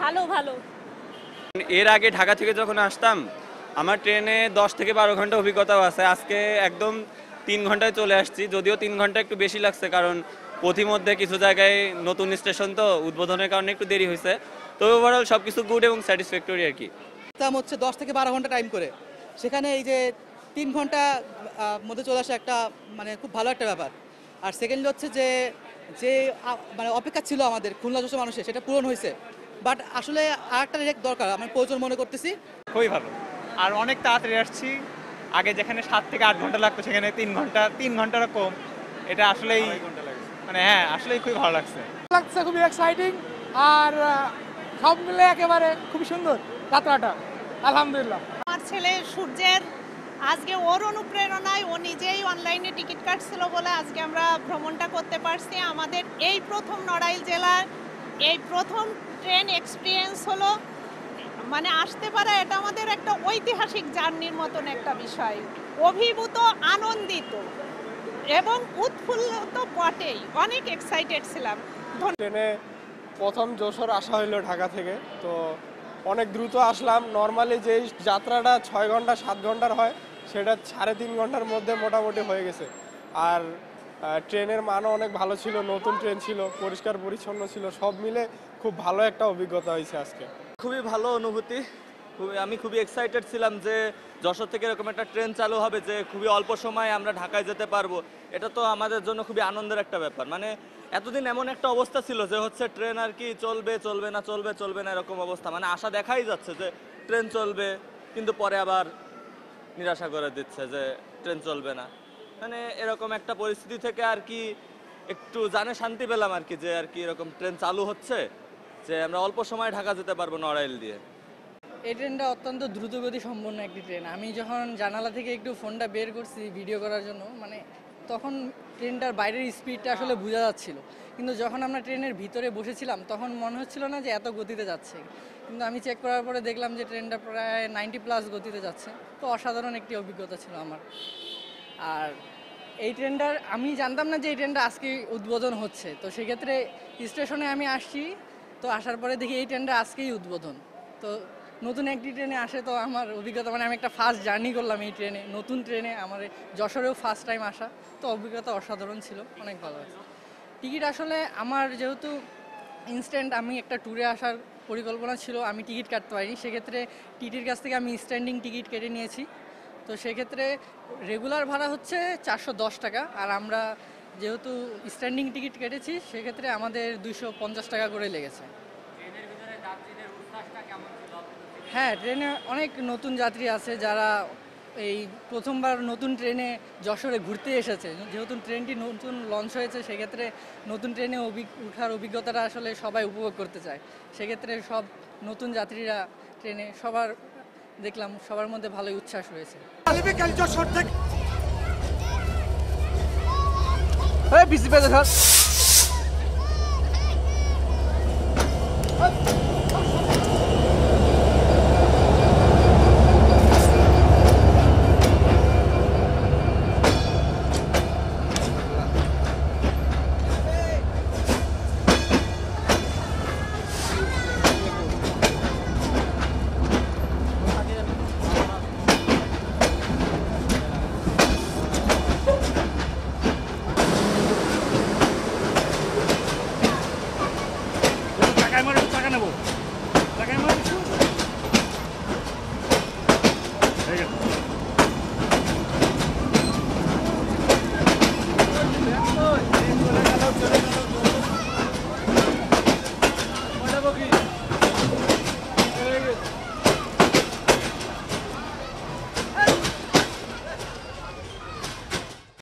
ভালো ভালো। এর আগে ঢাকা থেকে যখন আসতাম আমার ট্রেনে 10 থেকে 12 ঘন্টা অভিজ্ঞতাও আছে। আজকে একদম 3 ঘন্টায় চলে আসছি, যদিও 3 ঘন্টা একটু বেশি লাগছে, কারণ পথিমধ্যে কিছু জায়গায় নতুন স্টেশন তো উদ্বোধনের কারণে একটু দেরি হয়েছে। তবে ওভারঅল সব কিছু গুড এবং স্যাটিসফ্যাক্টরি আর কি। হচ্ছে 10 থেকে 12 ঘন্টা টাইম করে, সেখানে এই যে 3 ঘন্টা মধ্যে চলে আসা একটা মানে খুব ভালো একটা ব্যাপার। আর সেকেন্ডলি হচ্ছে যে যে মানে অপেক্ষা ছিল আমাদের খুলনা যশোর মানুষের, সেটা পূরণ হয়েছে। বাট আসলে আর একটা দরকার আমি প্রয়োজন মনে করতেছি। খুবই ভালো, আর অনেক তাড়াতাড়ি আসছি। আগে যেখানে 7 থেকে 8 ঘন্টা লাগতো সেখানে 3 ঘন্টারও কম। এটা আসলেই মানে হ্যাঁ আসলেই খুবই ভালো লাগছে। খুবই এক্সাইটিং, আর সব মিলে একেবারে খুব সুন্দর যাত্রাটা, আলহামদুলিল্লাহ। আমার ছেলে সূর্যের আজকে ওর অনুপ্রেরণায় ও নিজেই অনলাইনে টিকিট কাটছিল বলে আজকে আমরা ভ্রমণটা করতে পারছি। আমাদের এই প্রথম নড়াইল জেলার এই প্রথম ট্রেন এক্সপিরিয়েন্স হলো, মানে আসতে পারা এটা আমাদের একটা ঐতিহাসিক জার্নির মতন একটা বিষয়। অভিভূত, আনন্দিত এবং উৎফুল্লিত বটেই, অনেক এক্সাইটেড ছিলাম। ট্রেনে প্রথম যশোর আসা হইলো ঢাকা থেকে, তো অনেক দ্রুত আসলাম। নর্মালি যেই যাত্রাটা 6 ঘন্টা 7 ঘন্টার হয় সেটা 3.5 ঘন্টার মধ্যে মোটামুটি হয়ে গেছে। আর ট্রেনের মানও অনেক ভালো ছিল, নতুন ট্রেন ছিল, পরিষ্কার পরিচ্ছন্ন ছিল, সব মিলে খুব ভালো একটা অভিজ্ঞতা হয়েছে আজকে। খুবই ভালো অনুভূতি। আমি খুবই এক্সাইটেড ছিলাম যে যশোর থেকে এরকম একটা ট্রেন চালু হবে, যে খুবই অল্প সময়ে আমরা ঢাকায় যেতে পারবো। এটা তো আমাদের জন্য খুবই আনন্দের একটা ব্যাপার। মানে এতদিন এমন একটা অবস্থা ছিল যে হচ্ছে ট্রেন আর কি চলবে চলবে না, চলবে চলবে না, এরকম অবস্থা। মানে আশা দেখাই যাচ্ছে যে ট্রেন চলবে, কিন্তু পরে আবার নিরাশা করে দিচ্ছে যে ট্রেন চলবে না। মানে এরকম একটা পরিস্থিতি থেকে আর কি একটু জানে শান্তি পেলাম আর কি, যে আর কি এরকম ট্রেন চালু হচ্ছে, যে আমরা অল্প সময়ে ঢাকা যেতে পারবো নড়াইল দিয়ে। এই ট্রেনটা অত্যন্ত দ্রুতগতি সম্পন্ন একটি ট্রেন। আমি যখন জানালা থেকে একটু ফোনটা বের করছি ভিডিও করার জন্য, মানে তখন ট্রেনটার বাইরের স্পিডটা আসলে বোঝা যাচ্ছিল, কিন্তু যখন আমরা ট্রেনের ভিতরে বসেছিলাম তখন মনে হচ্ছিল না যে এত গতিতে যাচ্ছে। কিন্তু আমি চেক করার পরে দেখলাম যে ট্রেনটা প্রায় 90+ গতিতে যাচ্ছে। তো অসাধারণ একটি অভিজ্ঞতা ছিল আমার। আর এই ট্রেনটার আমি জানতাম না যে এই ট্রেনটা আজকে উদ্বোধন হচ্ছে, তো সেক্ষেত্রে স্টেশনে আমি আসছি, তো আসার পরে দেখি এই ট্রেনটা আজকেই উদ্বোধন। তো নতুন একটি ট্রেনে আসে, তো আমার অভিজ্ঞতা মানে আমি একটা ফার্স্ট জার্নি করলাম এই ট্রেনে, নতুন ট্রেনে। আমার যশোরেও ফার্স্ট টাইম আসা, তো অভিজ্ঞতা অসাধারণ ছিল, অনেক ভালো আছে। টিকিট আসলে আমার যেহেতু ইনস্ট্যান্ট আমি একটা ট্যুরে আসার পরিকল্পনা ছিল, আমি টিকিট কাটতে পারিনি, সেক্ষেত্রে টিটির কাছ থেকে আমি স্ট্যান্ডিং টিকিট কেটে নিয়েছি। তো সেক্ষেত্রে রেগুলার ভাড়া হচ্ছে 410 টাকা, আর আমরা যেহেতু স্ট্যান্ডিং টিকিট কেটেছি সেক্ষেত্রে আমাদের 250 টাকা করে লেগেছে। হ্যাঁ, ট্রেনে অনেক নতুন যাত্রী আছে যারা এই প্রথমবার নতুন ট্রেনে যশোরে ঘুরতে এসেছে। যেহেতু ট্রেনটি নতুন লঞ্চ হয়েছে, সেক্ষেত্রে নতুন ট্রেনে ওঠার অভিজ্ঞতাটা আসলে সবাই উপভোগ করতে চায়। সেক্ষেত্রে সব নতুন যাত্রীরা ট্রেনে দেখলাম সবার মধ্যে ভালোই উচ্ছ্বাস হয়েছে।